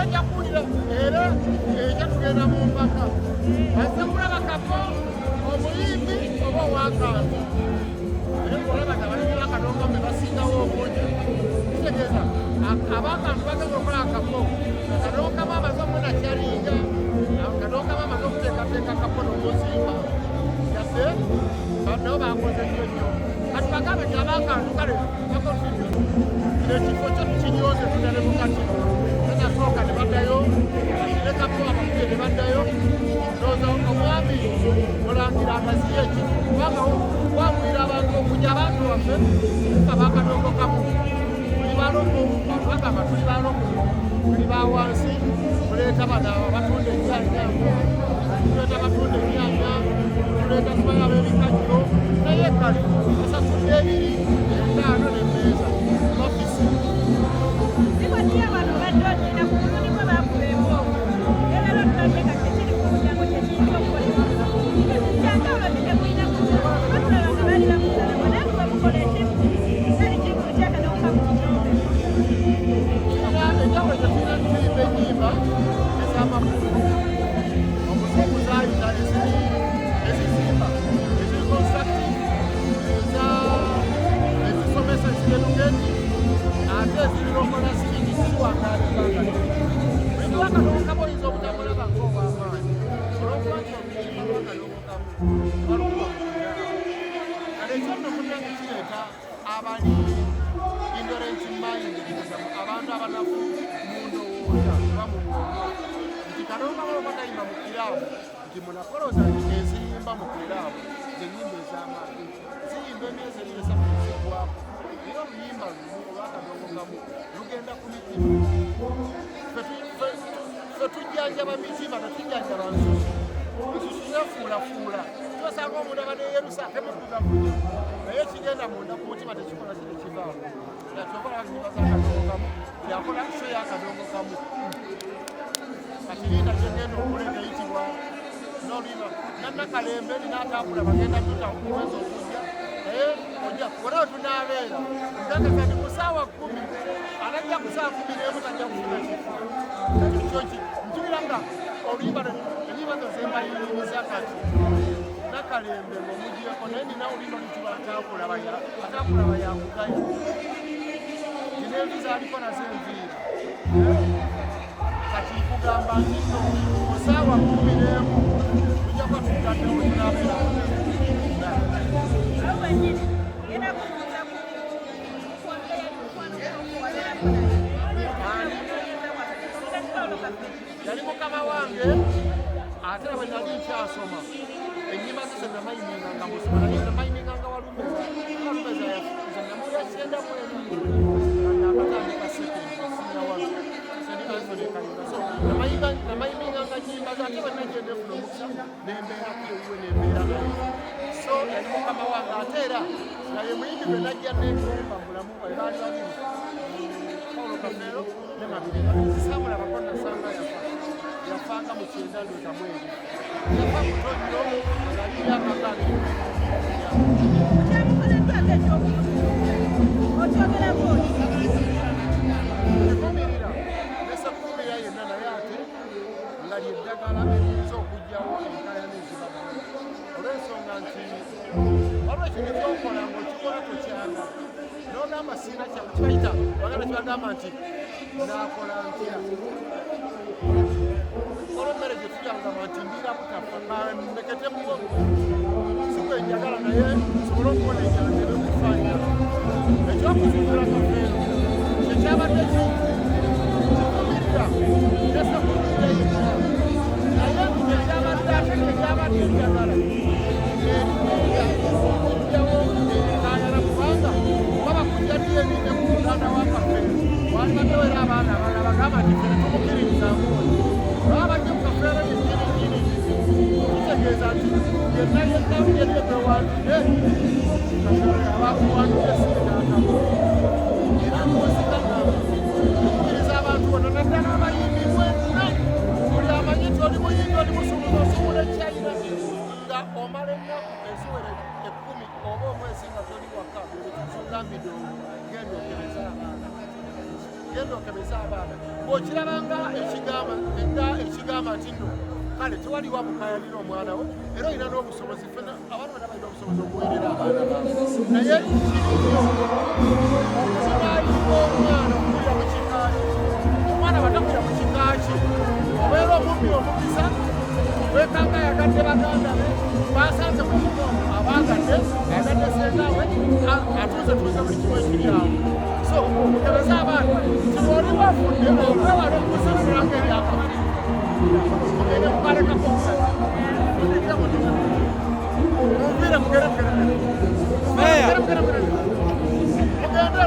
bajja kuwulira era ekyo tugenda mu mpaka azze kulaba kapo omuyimbi oba owakantu naye olaba abalimi bakadonga me basingawo obungi kitegeeza abakantu bagenda okola akapo akadongamu amaze omunakyalinga akadongamu amaze okuteekateeka kapo n'omuzimba yase nabo bakoze nnyo kati bagambe nti abakantu kale bakotiyo ekifo kyo tukinyoze tudale mukati nenasooka ne baddayo atulekapo abakuye ne baddayo ndowooza omwami olangira agaziya ekifo kubanga wawulira abantu okujja abantu waffe tufa bakadongo kamu tuli baloko bagamba tuli baloko tuli bawansi tuleeta bana abatunda ennyanya tuleeta abatunda ennyanya tuleeta sibala b'ebikajjo naye kale basasudde ebiri entaano n'emmeeza n'ofisi Sibadde abantu badde olina ku mulundi gwe baakuba emboozi era lero tulabye nga tekiri ku mulyango tekiyinza okukolebwa ekyanjawulo tetemulina kutulaba nga bali bakusalaba naye kuba mukola ekimu teri kiri ku kyakadonga mu kinyombe enjawulo tetulina tuyimba ennyimba ez'amakulu omuzimu zaayita ezizimba eziri constructive ezisomesa ezirenugeti ate ezirirokola siringi ziwangaalibbanga buli wakadongokamu oyinza obutamulaba ng'ow'amaanyi olw'okuba nti obuyimba lwakadongokamu balukubakuira kale ekyo nno munnange kireeta abali indolent mind abantu abanafu mu ndowooza oba mu bwongo nti kadonga baloba tayimba mu kiraabu nti munakoloza nti eziyimba mu kiraabu zenyimba ez'amaanyi ziyimba emyezi ebiresatu ezigwako era oluyimba lumu olwakadongokamu lugenda ku mitima fe tujjanjaba mitima tetujjanjaba nsusu nsusu zefuulafuula tibasanga omuntu abadde yerusalemu tugakuja naye kigenda munda ku mutima tekikola kirekivaamu nakyokola nyimba zakadongokamu yakola so yakadongokamu kati linda kyegenda okuleeta eyitibwa nolima nannakalembe ninatambula bagenda tuta kumwezi okujja naye ojja wona wetunaabeera ndagasa ni ku ssaawa 10 anajja ku ssaawa 10 n'emu tajja kufuna kifo kati kyoki njubira nga oluyimba enyimba zo zembayingiza kati nakalembe ng'omugiyeko naye nina oluyimba lutibwa ataakulaba yakugaya n'enviza aliko nazo enviiri kati kugamba nti no ku ssaawa 10 n'emu tujja kuba tutaddewo tunabeera yali mukama wange ate bwe nali nkyasoma ennyimba ze ze namayiminganga musoma naye namayiminganga walumeza yafuza namuyakyenda mwenu nabatandika sekensinyawazo seni anthony kayinga so namayiminganga nnyimba ze ate bwe nagyenda efuna omukisa nembeerako ewuwe nembeera naye so yali mukama wange ate era naye muyimbi bwe najja nentumba mulamu bwe baali babiri paulo kafeero ne mabiriga samulabako nasanga yafanga mu kyenda ndooza mweri yafa mutoliro naliri akagale ekumirira nesekumirira yenna naye ate nga lyeddagala eriyinza okugyawo enkaya n'ezibaba olw'ensonga nti waliwo ekintu kyokola ng'okikola tokyanga n'ogamba sina kyamu kibayita baganda kibagamba nti naakola ntya olommere gye tulyangamba nti mbira butafa ndekete muwogo sikwenjagala naye sobole okubona enjala kufaanya ekyokuzuula kafeero kyekyabadde kikumirira nesekumirira yenna naye ekyabadde ate ekyabadde enjagala okujjawo enkayana kubanga baba kujjaddiyo ebinde ku muganda wa kafeero walibaddewo era abaana abalala bagamba nti fene tumukkiririzaamu baba bajja ku kafeero yennyininyini kitegeeza nti yenna yennayeddewalide kafeero yabakuwanduye sinatabo era ntuwesiganga tukkiriza abantu bonna naddala abayimbi mwenna buli amanyi nti oli muyimbi oli musumuza osumula ekyalina nga omala ennaku eziwere 10 oba omwezi nga toli waka tuzuula midongo genda okebeza abaana genda okebeza abaana bw'okirabanga ekigamba nti nno kale tewali wamukayalira omwana we era olina n'obusobozi fena abaana bana balina obusobozi okuweerera abaana baabwe naye kirinyo okuzinaalirwa omwana okukulira mu kikaaki omwana batakulira mu kikaaki obeera omubbi omukisa wekanga yagadde baganda be basanze mu kigo abagadde agadde sengawe atuuze buli kimu ekiri awo so okebeza abaana tiwoli bafudde okwewala okusasulanga ebyakafu mugende mukalekako muvire mugere mugende